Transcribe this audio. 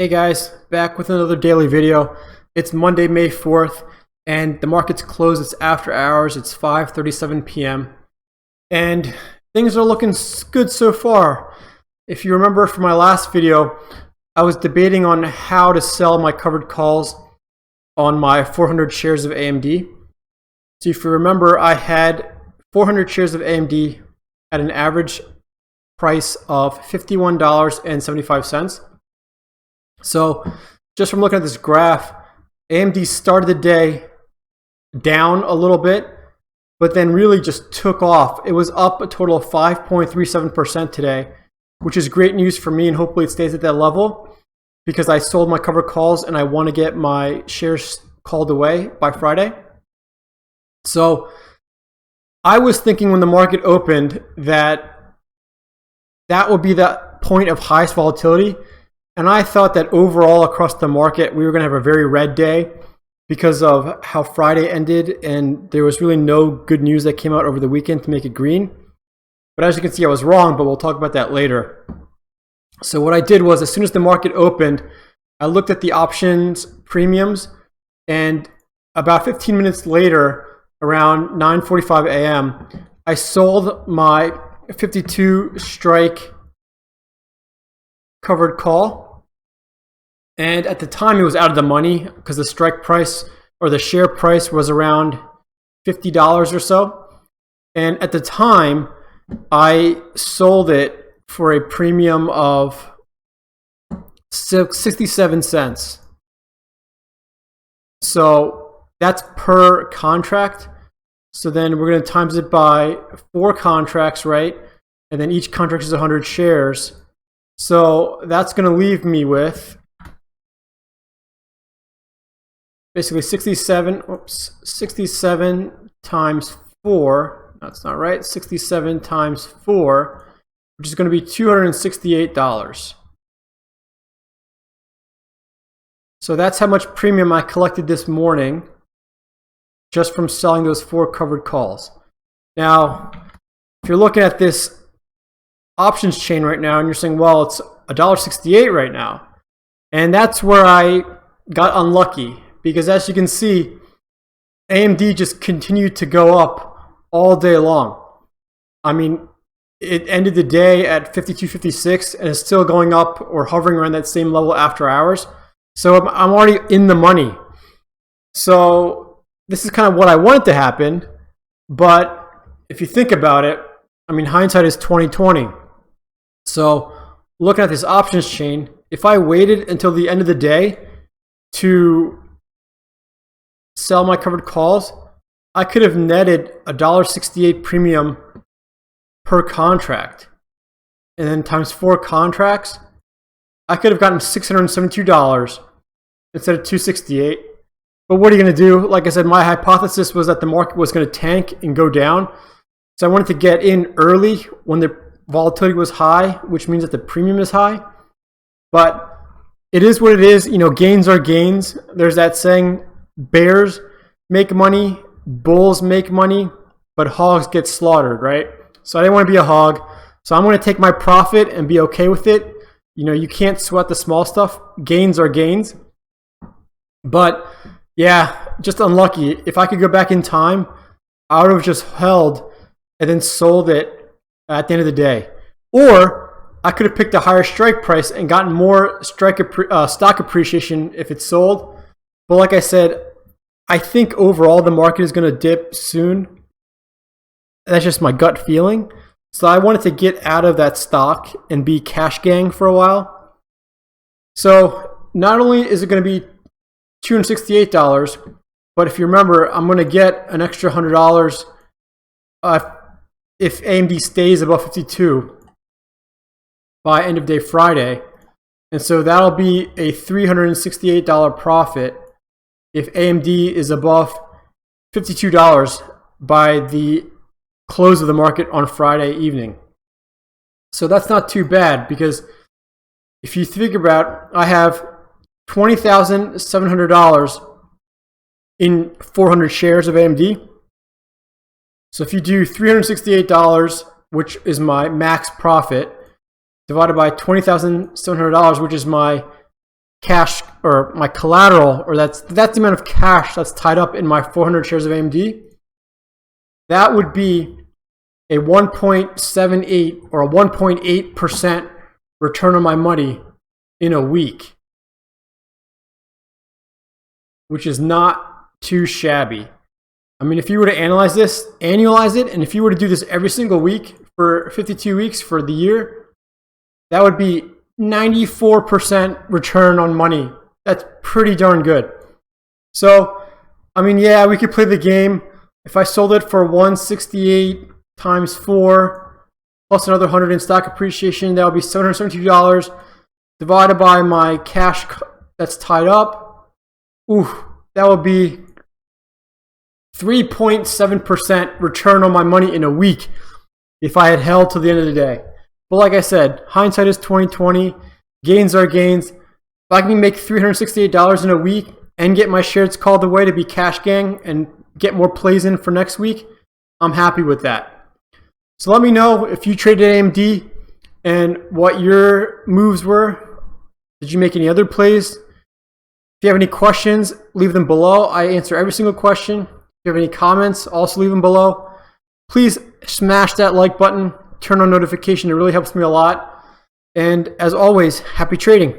Hey guys, back with another daily video. It's Monday, May 4th, and the market's closed. It's after hours. It's 5:37 p.m. And things are looking good so far. If you remember from my last video, I was debating on how to sell my covered calls on my 400 shares of AMD. So if you remember, I had 400 shares of AMD at an average price of $51.75. So just from looking at this graph, AMD started the day down a little bit, but then really just took off. It was up a total of 5.37% today, which is great news for me, and hopefully it stays at that level because I sold my covered calls and I want to get my shares called away by Friday. So I was thinking when the market opened that would be the point of highest volatility. And I thought that overall across the market, we were going to have a very red day because of how Friday ended, and there was really no good news that came out over the weekend to make it green. But as you can see, I was wrong, but we'll talk about that later. So what I did was, as soon as the market opened, I looked at the options premiums, and about 15 minutes later, around 9:45 a.m., I sold my 52 strike covered call, and at the time it was out of the money because the strike price or the share price was around $50 or so, and at the time I sold it for a premium of 67 cents. So that's per contract. So then we're going to times it by 4 contracts, right? And then each contract is 100 shares. So that's going to leave me with basically 67 times 4. That's not right. 67 times 4, which is going to be $268. So that's how much premium I collected this morning just from selling those 4 covered calls. Now, if you're looking at this options chain right now and you're saying, well, it's $1.68 right now, and that's where I got unlucky, because as you can see, AMD just continued to go up all day long. I mean, it ended the day at 52.56 and is still going up or hovering around that same level after hours. So I'm already in the money. So this is kind of what I wanted to happen, but if you think about it, I mean, hindsight is 20/20. So looking at this options chain, if I waited until the end of the day to sell my covered calls, I could have netted $1.68 premium per contract. And then times 4 contracts, I could have gotten $672 instead of $268. But what are you going to do? Like I said, my hypothesis was that the market was going to tank and go down. So I wanted to get in early when the volatility was high, which means that the premium is high. But it is what it is. You know, gains are gains. There's that saying, bears make money, bulls make money, but hogs get slaughtered, right? So I didn't want to be a hog. So I'm going to take my profit and be okay with it. You know, you can't sweat the small stuff. Gains are gains. But yeah, just unlucky. If I could go back in time, I would have just held and then sold it at the end of the day. Or I could have picked a higher strike price and gotten more stock appreciation if it's sold. But like I said, I think overall the market is going to dip soon. That's just my gut feeling. So I wanted to get out of that stock and be cash gang for a while. So not only is it going to be $268, but if you remember, I'm going to get an extra $100 if AMD stays above 52 by end of day Friday. And so that'll be a $368 profit if AMD is above $52 by the close of the market on Friday evening. So that's not too bad, because if you think about, I have $20,700 in 400 shares of AMD. So if you do $368, which is my max profit, divided by $20,700, which is my cash or my collateral, or that's the amount of cash that's tied up in my 400 shares of AMD, that would be a 1.78 or a 1.8% return on my money in a week, which is not too shabby. I mean, if you were to annualize it, and if you were to do this every single week for 52 weeks for the year, that would be 94% return on money. That's pretty darn good. So, I mean, yeah, we could play the game. If I sold it for 168 times 4 plus another 100 in stock appreciation, that would be $772 divided by my cash that's tied up. Ooh, that would be 3.7% return on my money in a week if I had held to the end of the day. But like I said, hindsight is 20/20. Gains are gains. If I can make $368 in a week and get my shares called away to be cash gang and get more plays in for next week, I'm happy with that. So let me know if you traded AMD and what your moves were. Did you make any other plays? If you have any questions, leave them below. I answer every single question. If you have any comments, also leave them below. Please smash that like button, turn on notification. It really helps me a lot. And as always, happy trading.